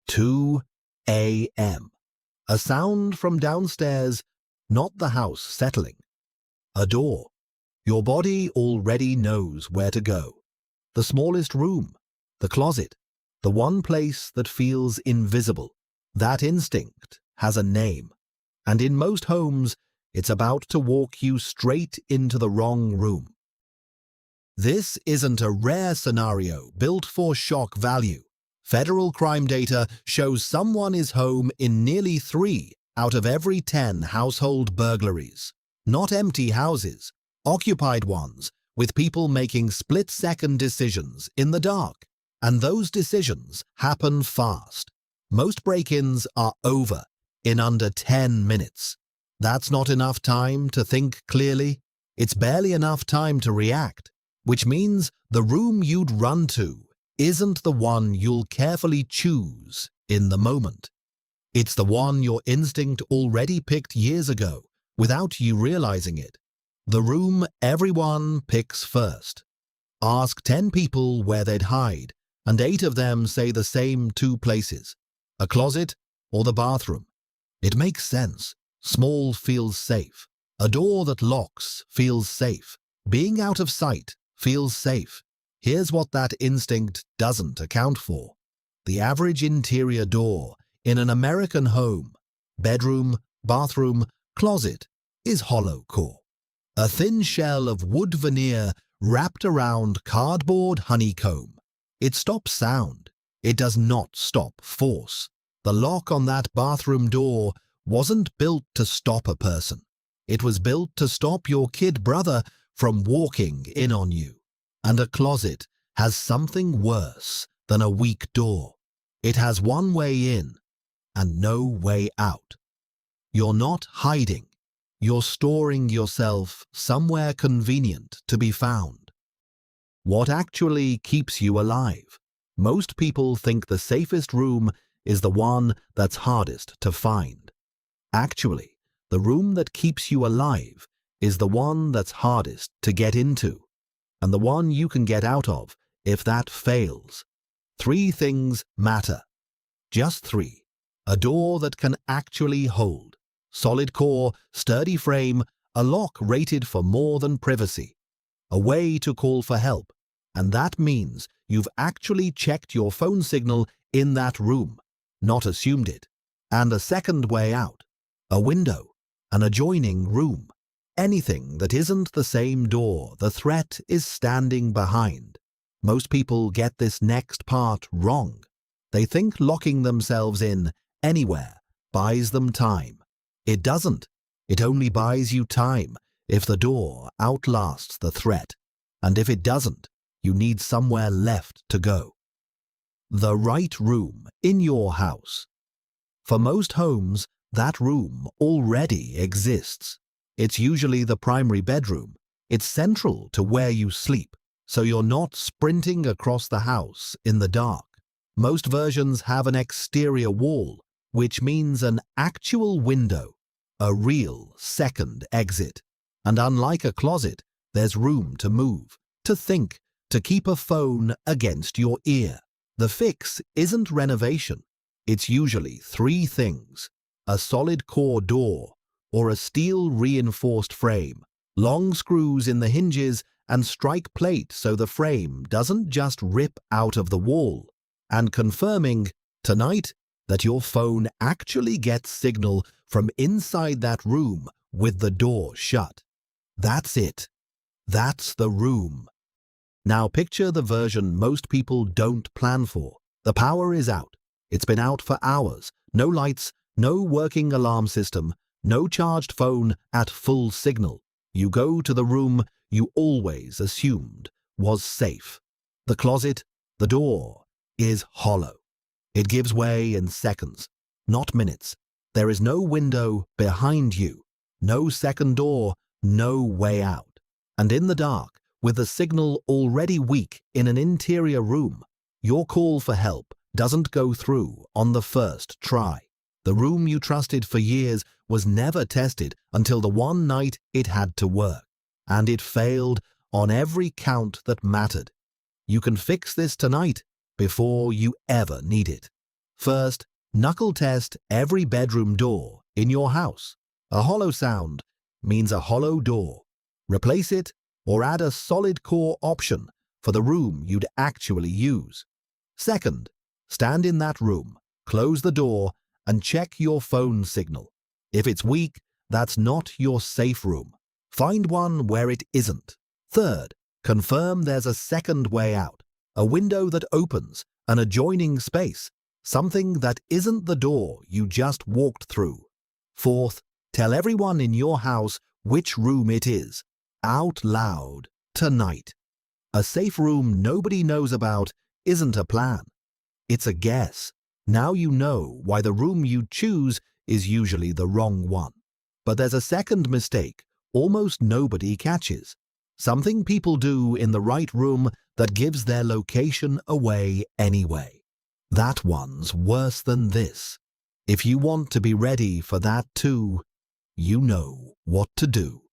2 a.m. A sound from downstairs, not the house settling. A door. Your body already knows where to go. The smallest room, the closet, the one place that feels invisible. That instinct has a name, and in most homes, it's about to walk you straight into the wrong room. This isn't a rare scenario built for shock value. Federal crime data shows someone is home in nearly 3 out of every 10 household burglaries. Not empty houses, occupied ones, with people making split-second decisions in the dark. And those decisions happen fast. Most break-ins are over in under 10 minutes. That's not enough time to think clearly. It's barely enough time to react, which means the room you'd run to isn't the one you'll carefully choose in the moment. It's the one your instinct already picked years ago without you realizing it. The room everyone picks first. Ask 10 people where they'd hide, and 8 of them say the same 2 places, a closet or the bathroom. It makes sense. Small feels safe. A door that locks feels safe. Being out of sight feels safe. Here's what that instinct doesn't account for. The average interior door in an American home, bedroom, bathroom, closet, is hollow core. A thin shell of wood veneer wrapped around cardboard honeycomb. It stops sound. It does not stop force. The lock on that bathroom door wasn't built to stop a person. It was built to stop your kid brother from walking in on you. And a closet has something worse than a weak door. It has one way in and no way out. You're not hiding. You're storing yourself somewhere convenient to be found. What actually keeps you alive? Most people think the safest room is the one that's hardest to find. Actually, the room that keeps you alive is the one that's hardest to get into, and the one you can get out of if that fails. 3 things matter. Just 3. A door that can actually hold. Solid core, sturdy frame, a lock rated for more than privacy. A way to call for help, and that means you've actually checked your phone signal in that room, not assumed it. And a second way out. A window, an adjoining room. Anything that isn't the same door the threat is standing behind. Most people get this next part wrong. They think locking themselves in anywhere buys them time. It doesn't. It only buys you time if the door outlasts the threat. And if it doesn't, you need somewhere left to go. The right room in your house. For most homes, that room already exists. It's usually the primary bedroom. It's central to where you sleep, so you're not sprinting across the house in the dark. Most versions have an exterior wall, which means an actual window, a real second exit. And unlike a closet, there's room to move, to think, to keep a phone against your ear. The fix isn't renovation. It's usually 3 things: a solid core door, or a steel-reinforced frame, long screws in the hinges and strike plate so the frame doesn't just rip out of the wall, and confirming, tonight, that your phone actually gets signal from inside that room with the door shut. That's it. That's the room. Now picture the version most people don't plan for. The power is out. It's been out for hours. No lights, no working alarm system, no charged phone at full signal. You go to the room you always assumed was safe. The closet, the door, is hollow. It gives way in seconds, not minutes. There is no window behind you, no second door, no way out. And in the dark, with the signal already weak in an interior room, your call for help doesn't go through on the first try. The room you trusted for years was never tested until the one night it had to work. And it failed on every count that mattered. You can fix this tonight before you ever need it. First, knuckle test every bedroom door in your house. A hollow sound means a hollow door. Replace it or add a solid core option for the room you'd actually use. Second, stand in that room, close the door, and check your phone signal. If it's weak, that's not your safe room. Find one where it isn't. Third, confirm there's a second way out, a window that opens, an adjoining space, something that isn't the door you just walked through. Fourth, tell everyone in your house which room it is, out loud, tonight. A safe room nobody knows about isn't a plan. It's a guess. Now you know why the room you choose is usually the wrong one. But there's a second mistake almost nobody catches. Something people do in the right room that gives their location away anyway. That one's worse than this. If you want to be ready for that too, you know what to do.